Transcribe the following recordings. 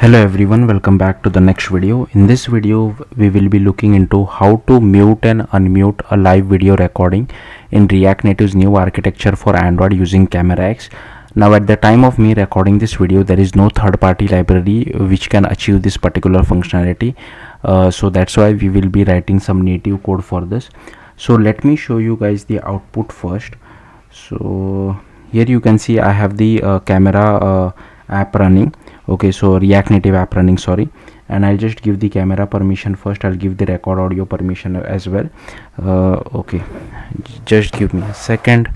Hello everyone, welcome back to the next video. In this video we will be looking into how to mute and unmute a live video recording in React Native's new architecture for Android using CameraX. Now at the time of me recording this video, there is no third-party library which can achieve this particular functionality, so that's why we will be writing some native code for this. So let me show you guys the output first. So here you can see I have the camera app running. Okay, so React Native app running, sorry, and I'll just give the camera permission first. I'll give the record audio permission as well. Okay, just give me a second.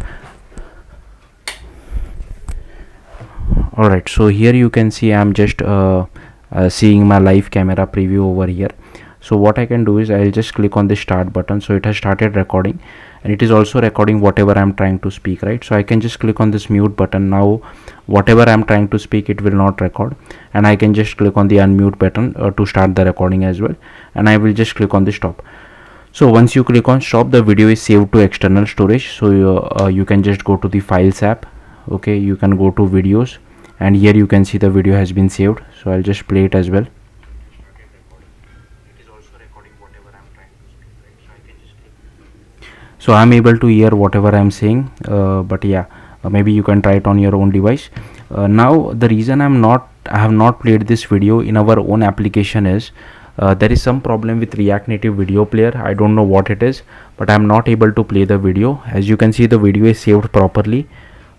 Alright, so here you can see I'm just seeing my live camera preview over here. So what I can do is I'll just click on the start button. So it has started recording, and it is also recording whatever I'm trying to speak, right? So I can just click on this mute button. Now whatever I'm trying to speak, it will not record, and I can just click on the unmute button to start the recording as well, and I will just click on the stop. So once you click on stop, the video is saved to external storage. So you can just go to the files app. Okay, you can go to videos, and here you can see the video has been saved. So I'll just play it as well. So I'm able to hear whatever I'm saying, but yeah, maybe you can try it on your own device. Now the reason I have not played this video in our own application is there is some problem with React Native video player. I don't know what it is, but I'm not able to play the video. As you can see, the video is saved properly.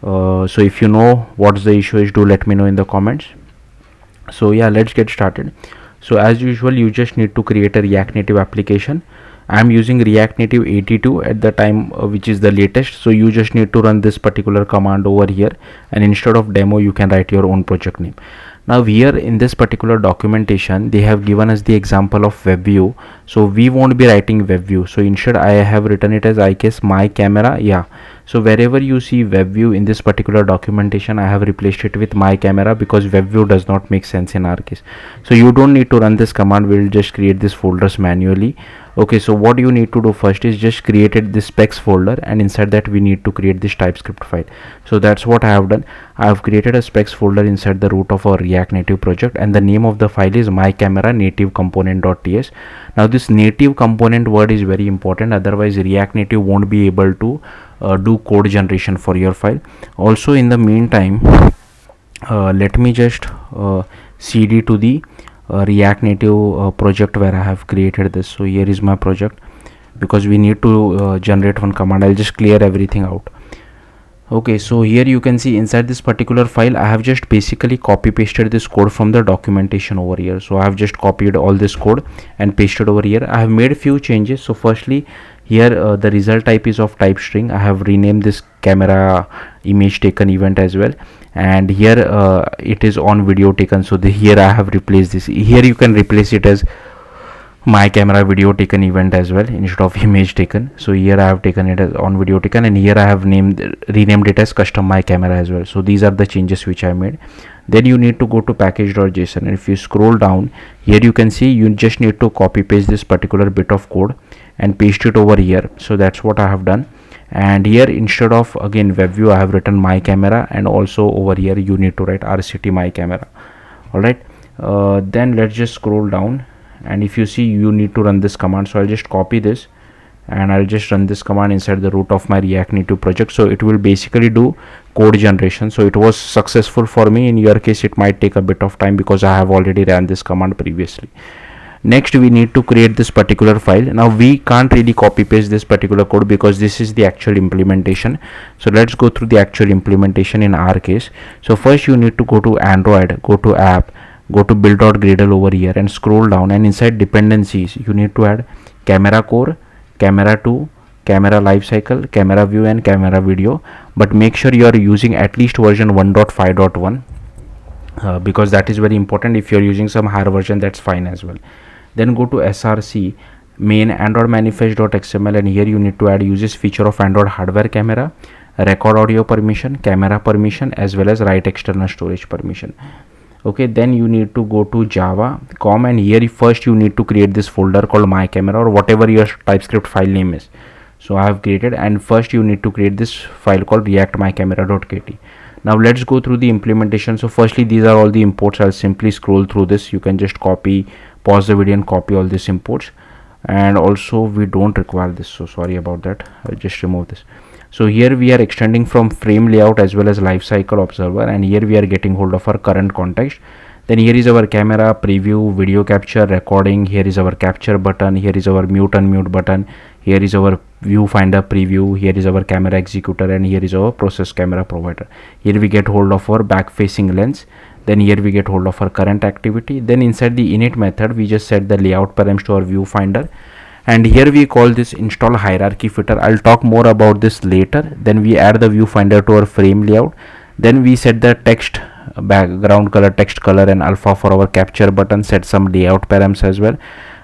So if you know what's the issue is, do let me know in the comments. So yeah, let's get started. So as usual, you just need to create a React Native application. I'm using React Native 82 at the time, which is the latest. So you just need to run this particular command over here, and instead of demo you can write your own project name. Now here in this particular documentation, they have given us the example of web view. So we won't be writing web view. So instead I have written it as I guess my camera. Yeah, so wherever you see web view in this particular documentation, I have replaced it with my camera because web view does not make sense in our case. So you don't need to run this command. We'll just create these folders manually. Okay, so what you need to do first is just created this specs folder, and inside that we need to create this TypeScript file. So that's what I have done. I have created a specs folder inside the root of our React Native project, and the name of the file is my camera native component.ts. Now this native component word is very important, otherwise React Native won't be able to do code generation for your file. Also in the meantime, let me just cd to the React Native project where I have created this. So here is my project, because we need to generate one command. I'll just clear everything out. Okay, so here you can see inside this particular file, I have just basically copy pasted this code from the documentation over here. So I have just copied all this code and pasted over here. I have made a few changes. So firstly, here the result type is of type string. I have renamed this camera image taken event as well, and here it is on video taken. So here I have replaced this. Here you can replace it as my camera video taken event as well instead of image taken. So here I have taken it as on video taken, and here I have renamed it as custom my camera as well. So these are the changes which I made. Then you need to go to package.json, and if you scroll down here, you can see you just need to copy paste this particular bit of code and paste it over here. So that's what I have done. And here instead of again web view, I have written my camera, and also over here you need to write rct my camera. All right, then let's just scroll down, and if you see, you need to run this command. So I'll just copy this, and I'll just run this command inside the root of my React Native project. So it will basically do code generation. So it was successful for me. In your case, it might take a bit of time because I have already ran this command previously. Next, we need to create this particular file. Now we can't really copy paste this particular code because this is the actual implementation. So let's go through the actual implementation in our case. So first you need to go to Android, go to app, go to build.gradle over here, and scroll down, and inside dependencies you need to add camera core, camera 2, camera lifecycle, camera view, and camera video. But make sure you are using at least version 1.5.1 because that is very important. If you are using some higher version, that's fine as well. Then go to src main android manifest.xml, and here you need to add uses feature of android hardware camera, record audio permission, camera permission, as well as write external storage permission. Okay, then you need to go to java.com, and here first you need to create this folder called my camera, or whatever your TypeScript file name is. So I have created, and first you need to create this file called react my camera.kt. Now let's go through the implementation. So firstly, these are all the imports. I'll simply scroll through this. You can just pause the video and copy all these imports. And also we don't require this, so sorry about that. I'll just remove this. So here we are extending from frame layout as well as lifecycle observer, and here we are getting hold of our current context. Then here is our camera preview, video capture, recording. Here is our capture button. Here is our mute unmute button. Here is our viewfinder preview. Here is our camera executor, and here is our process camera provider. Here we get hold of our back facing lens. Then here we get hold of our current activity. Then inside the init method, we just set the layout params to our viewfinder, and here we call this install hierarchy filter. I'll talk more about this later. Then we add the viewfinder to our frame layout. Then we set the text background color, text color, and alpha for our capture button. Set some layout params as well.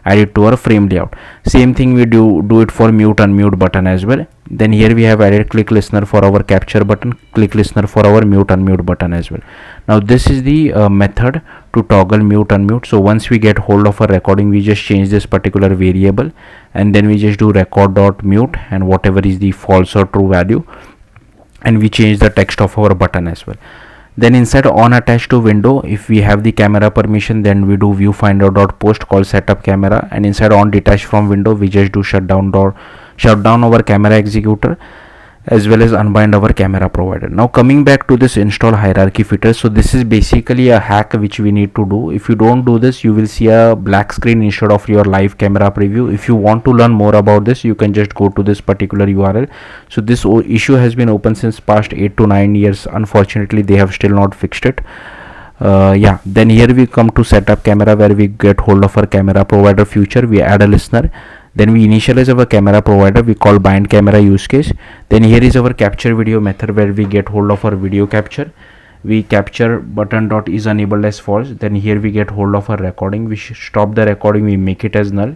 Add it to our frame layout. Same thing we do it for mute unmute button as well. Then here we have added click listener for our capture button, click listener for our mute unmute button as well. Now this is the method to toggle mute unmute. So once we get hold of our recording, we just change this particular variable, and then we just do record.mute and whatever is the false or true value, and we change the text of our button as well. Then inside on attached to window, if we have the camera permission, then we do viewfinder.post call setup camera, and inside on detached from window, we just do shut down our camera executor as well as unbind our camera provider. Now coming back to this install hierarchy filter, so this is basically a hack which we need to do. If you don't do this, you will see a black screen instead of your live camera preview. If you want to learn more about this, you can just go to this particular URL. So this issue has been open since past 8 to 9 years. Unfortunately, they have still not fixed it. Then here we come to setup camera, where we get hold of our camera provider feature. We add a listener. Then we initialize our camera provider. We call bind camera use case. Then here is our capture video method, where we get hold of our video capture. We capture button dot is enabled as false. Then here we get hold of our recording. We stop the recording. We make it as null.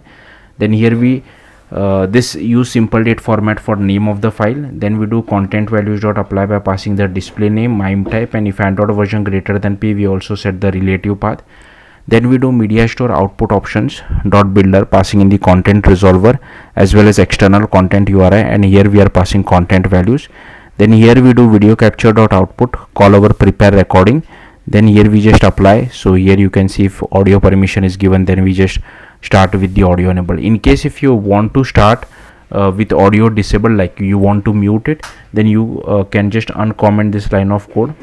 Then here we this use simple date format for name of the file. Then we do content values dot apply by passing the display name, mime type, and if Android version greater than P, we also set the relative path. Then we do media store output options dot builder, passing in the content resolver as well as external content URI, and here we are passing content values. Then here we do video capture dot output, call our prepare recording. Then here we just apply. So here you can see if audio permission is given, then we just start with the audio enabled. In case if you want to start with audio disabled, like you want to mute it, then you can just uncomment this line of code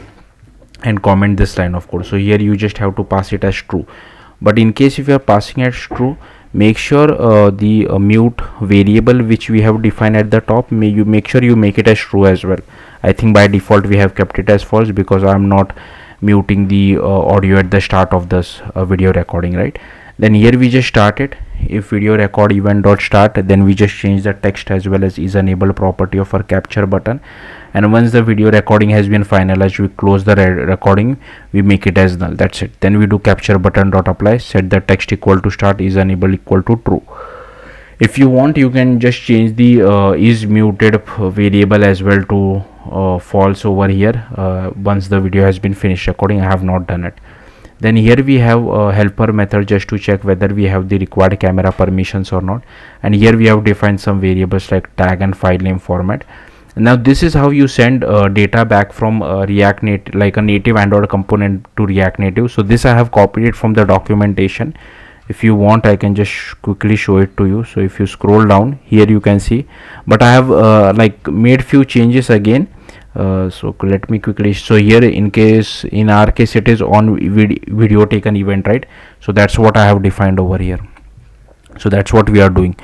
and comment this line of code. So here you just have to pass it as true. But in case if you are passing as true, make sure the mute variable which we have defined at the top, make sure you make it as true as well. I think by default we have kept it as false because I am not muting the audio at the start of this video recording, right? Then here we just start it. If video record event dot start, then we just change the text as well as is enabled property of our capture button. And once the video recording has been finalized, we close the recording, we make it as null. That's it. Then we do capture button dot apply, set the text equal to start, is enabled equal to true. If you want, you can just change the is muted variable as well to false over here once the video has been finished recording. I have not done it. Then here we have a helper method just to check whether we have the required camera permissions or not, and here we have defined some variables like tag and file name format. Now this is how you send data back from React Native, like a native Android component to React Native. So this I have copied it from the documentation. If you want, I can just quickly show it to you. So if you scroll down here, you can see, but I have like made few changes again. So let me quickly. So here in our case it is on video taken event, right? So that's what I have defined over here. So that's what we are doing.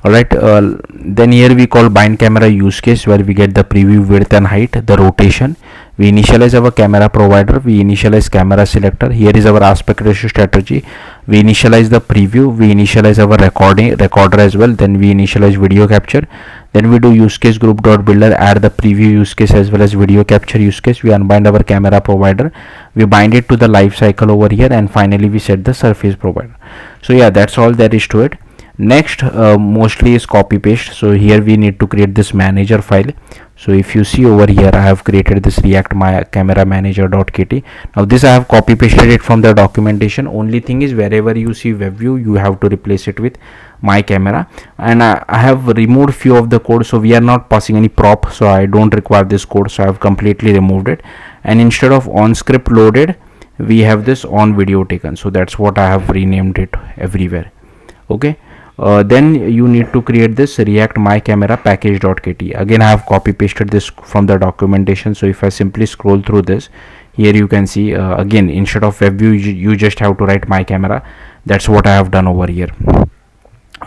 Alright, then here we call bind camera use case, where we get the preview width and height, the rotation. We initialize our camera provider, we initialize camera selector. Here is our aspect ratio strategy. We initialize the preview, we initialize our recorder as well. Then we initialize video capture. Then we do use case group dot builder, add the preview use case as well as video capture use case. We unbind our camera provider, we bind it to the life cycle over here, and finally we set the surface provider. So yeah, that's all there is to it. Next mostly is copy paste. So here we need to create this manager file. So if you see over here, I have created this react my camera manager.kt. Now this I have copy pasted it from the documentation. Only thing is, wherever you see web view, you have to replace it with my camera, and I have removed few of the code. So we are not passing any prop, so I don't require this code, so I have completely removed it. and instead of on script loaded we have this on video taken. So that's what I have renamed it everywhere. Okay. Then you need to create this react my camera package.kt. again I have copy pasted this from the documentation. So if I simply scroll through this, here you can see again instead of web view you just have to write my camera. That's what I have done over here.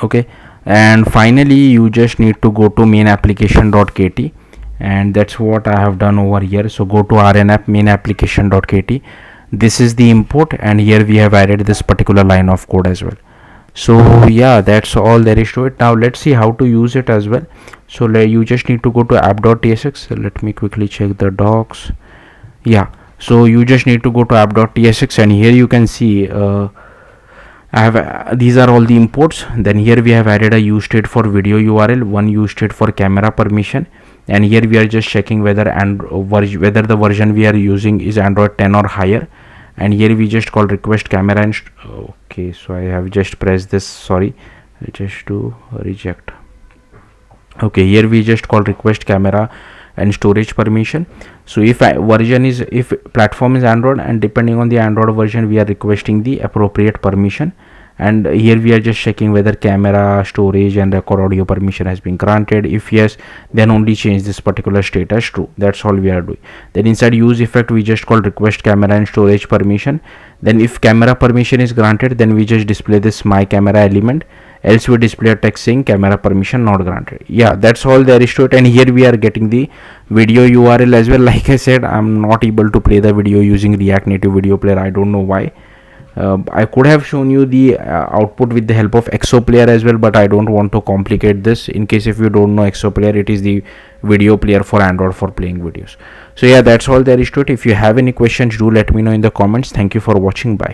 Okay, and finally you just need to go to main application.kt, and that's what I have done over here. So go to rnapp main application.kt. this is the import, and here we have added this particular line of code as well. So yeah, that's all there is to it. Now let's see how to use it as well. So you just need to go to app.tsx. let me quickly check the docs. Yeah, so you just need to go to app.tsx, and here you can see I have these are all the imports. Then here we have added a use state for video URL, one use state for camera permission, and here we are just checking whether whether the version we are using is Android 10 or higher. And here we just call request camera and okay, so I have just pressed this, sorry, just to reject. Okay, here we just call request camera and storage permission. So if if platform is Android, and depending on the Android version we are requesting the appropriate permission. And here we are just checking whether camera, storage and record audio permission has been granted. If yes, then only change this particular state as true. That's all we are doing. Then inside use effect we just call request camera and storage permission. Then if camera permission is granted, then we just display this my camera element, else we display a text saying camera permission not granted. Yeah, that's all there is to it. And here we are getting the video URL as well. Like I said, I'm not able to play the video using React Native Video Player. I don't know why. I could have shown you the output with the help of Exoplayer as well, but I don't want to complicate this. In case if you don't know Exoplayer, it is the video player for Android for playing videos. So yeah, that's all there is to it. If you have any questions, do let me know in the comments. Thank you for watching. Bye.